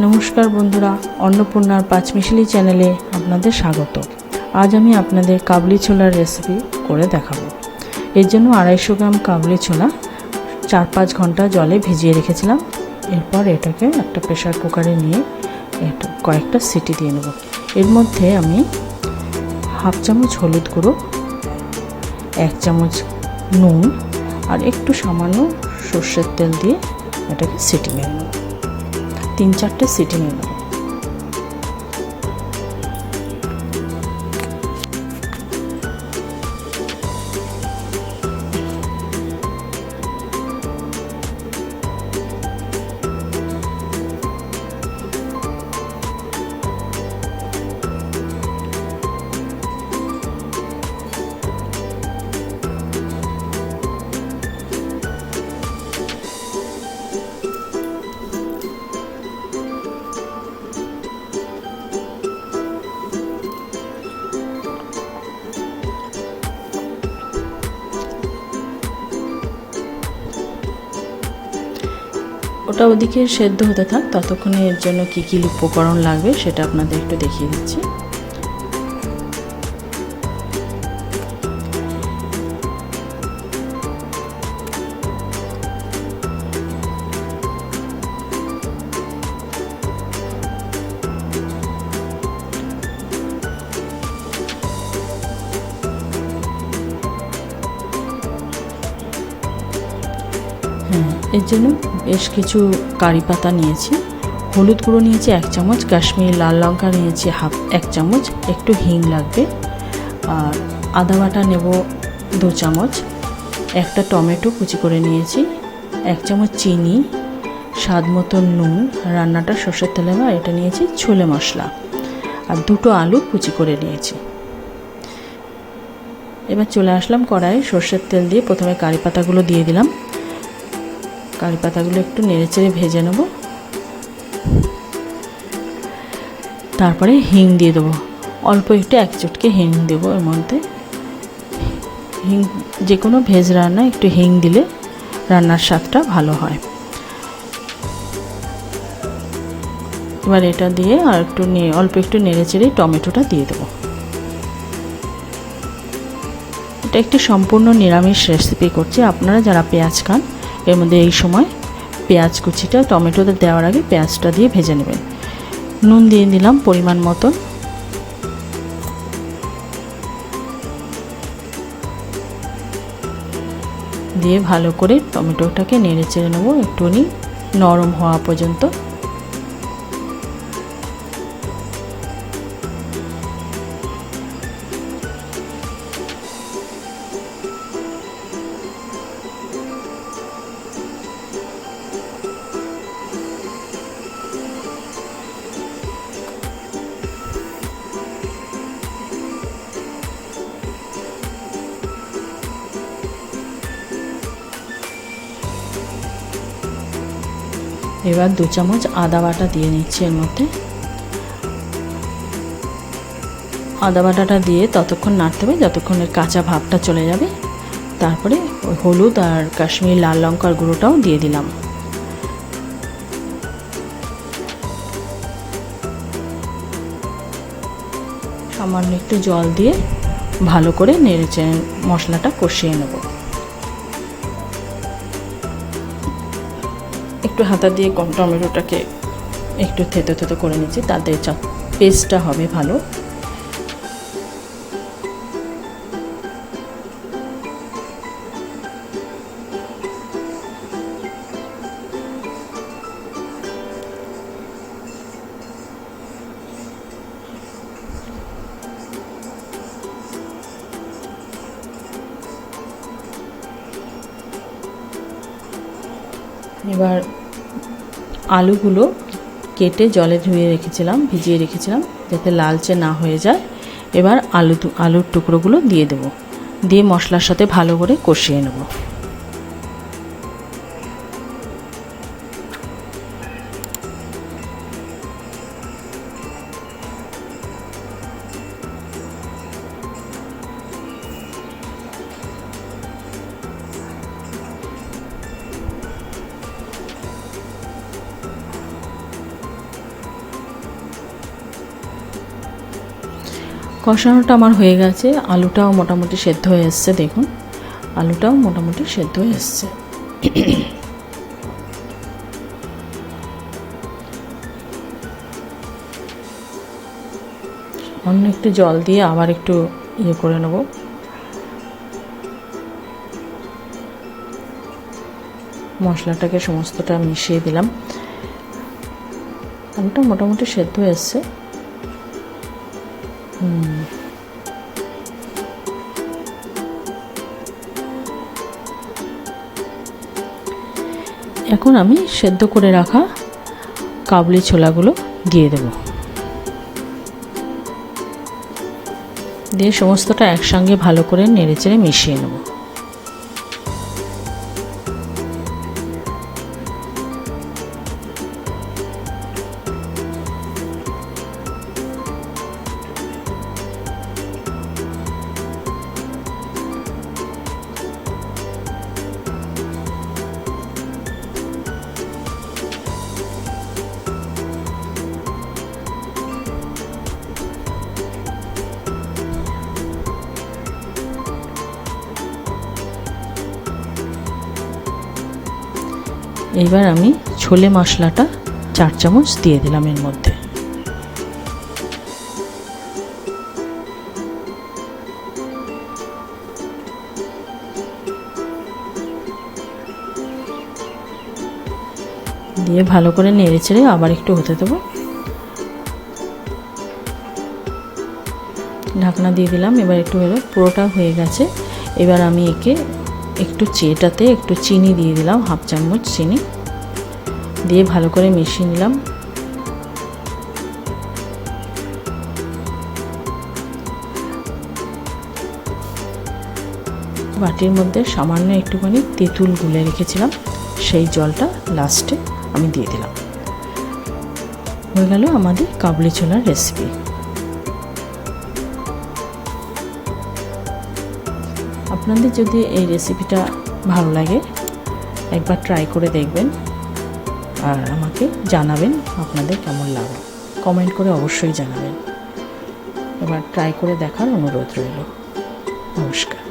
নমস্কার বন্ধুরা, অন্নপূর্ণার পাঁচমিশালি চ্যানেলে আপনাদের স্বাগত। আজ আমি আপনাদের কাবলি ছোলার রেসিপি করে দেখাবো। এর জন্য 250 গ্রাম কাবলি ছোলা 4-5 ঘন্টা জলে ভিজিয়ে রেখেছিলাম। এরপর এটাকে একটা প্রেসার কুকারে নিয়ে কয়েকটা সিটি দিয়ে নেব। এর মধ্যে আমি হাফ চামচ হলুদ গুঁড়ো, 1 চামচ নুন আর একটু সামান্য সর্ষের তেল দিয়ে এটাকে সিটি মেরে নেব। 3-4টে সিটি নিয়ে নেব। ওটা ওদিকে সেদ্ধ হতে থাক, ততক্ষণে এর জন্য কী কী উপকরণ লাগবে সেটা আপনাদের একটু দেখিয়ে দিচ্ছি। এর জন্য বেশ কিছু কারি পাতা নিয়েছি, হলুদ গুঁড়ো নিয়েছি 1 চামচ, কাশ্মীরি লাল লঙ্কা নিয়েছি 1 চামচ, একটু হিং লাগবে, আর আদা বাটা নেব 2 চামচ, একটা টমেটো কুচি করে নিয়েছি, 1 চামচ চিনি, স্বাদ মতো নুন, রান্নাটা সর্ষের তেলে বা এটা নিয়েছি ছোলে মশলা, আর 2টো আলু কুচি করে নিয়েছি। এবার চলে আসলাম কড়াই, সর্ষের তেল দিয়ে প্রথমে কারি পাতাগুলো দিয়ে দিলাম। কারি পাতাগুলো একটু নেড়েচেড়ে ভেজে নেব। তারপরে হিং দিয়ে দেবো, অল্প একটু 1 চুটকি হিং দেবো এর মধ্যে। হিং যে কোনো ভেজ রান্না একটু হিং দিলে রান্নার স্বাদটা ভালো হয়। এবার এটা দিয়ে আর একটু অল্প একটু নেড়েচেড়ে টমেটোটা দিয়ে দেবো। এটা একটি সম্পূর্ণ নিরামিষ রেসিপি করছি। আপনারা যারা পেঁয়াজ খান এর মধ্যে এই সময় পেঁয়াজ কুচিটা টমেটোতে দেওয়ার আগে পেঁয়াজটা দিয়ে ভেজে নেবেন। নুন দিয়ে দিলাম পরিমাণ মতন। দিয়ে ভালো করে টমেটোটাকে নেড়ে চেড়ে নেবো একটুখানি নরম হওয়া পর্যন্ত। এবার 2 চামচ আদা বাটা দিয়ে নিচ্ছি এর মধ্যে। আদা বাটাটা দিয়ে ততক্ষণ নাড়তে হবে যতক্ষণ এর কাঁচা ভাবটা চলে যাবে। তারপরে হলুদ আর কাশ্মীরি লাল লঙ্কার গুঁড়োটাও দিয়ে দিলাম। সামান্য একটু জল দিয়ে ভালো করে নেড়েচেড়ে মশলাটা কষিয়ে নেব। একটু হাতা দিয়ে টমেটোটাকে একটু থেতো থেতো করে নিচ্ছি, তাতে পেস্টটা হবে ভালো। এবার আলুগুলো কেটে জলে ধুয়ে রেখেছিলাম, ভিজিয়ে রেখেছিলাম যাতে লালচে না হয়ে যায়। এবার আলুর টুকরোগুলো দিয়ে দেবো, দিয়ে মশলার সাথে ভালো করে কষিয়ে নেব। কষানোটা আমার হয়ে গেছে, আলুটাও মোটামুটি সেদ্ধ হয়ে এসছে। দেখুন আলুটাও মোটামুটি সেদ্ধ হয়ে এসছে। অন্য একটু জল দিয়ে আবার একটু করে নেব। মশলাটাকে সমস্তটা মিশিয়ে দিলাম। আলুটা মোটামুটি সেদ্ধ হয়ে এসছে। এখন আমি সেদ্ধ করে রাখা কাবলি ছোলাগুলো দিয়ে দেব, দিয়ে সমস্তটা একসঙ্গে ভালো করে নেড়েচেড়ে মিশিয়ে নেব। এবার আমি ছোলে মশলাটা 4 চামচ দিয়ে দিলাম এর মধ্যে। দিয়ে ভালো করে নেড়েচেড়ে আবার একটু হতে দেবো। ঢাকনা দিয়ে দিলাম। এবার একটু হলো, পুরোটা হয়ে গেছে। এবার আমি একে একটু এটাতে একটু চিনি দিয়ে দিলাম, 1/2 চামচ চিনি দিয়ে ভালো করে মিশিয়ে নিলাম। বাটির মধ্যে সামান্য একটুখানি তেঁতুল গুলে রেখেছিলাম, সেই জলটা লাস্টে আমি দিয়ে দিলাম। হয়ে গেল আমাদের কাবলি ছোলার রেসিপি। আপনাদের যদি এই রেসিপিটা ভালো লাগে একবার ট্রাই করে দেখবেন আর আমাকে জানাবেন আপনাদের কেমন লাগে। কমেন্ট করে অবশ্যই জানাবেন। এবার ট্রাই করে দেখার অনুরোধ রইল। নমস্কার।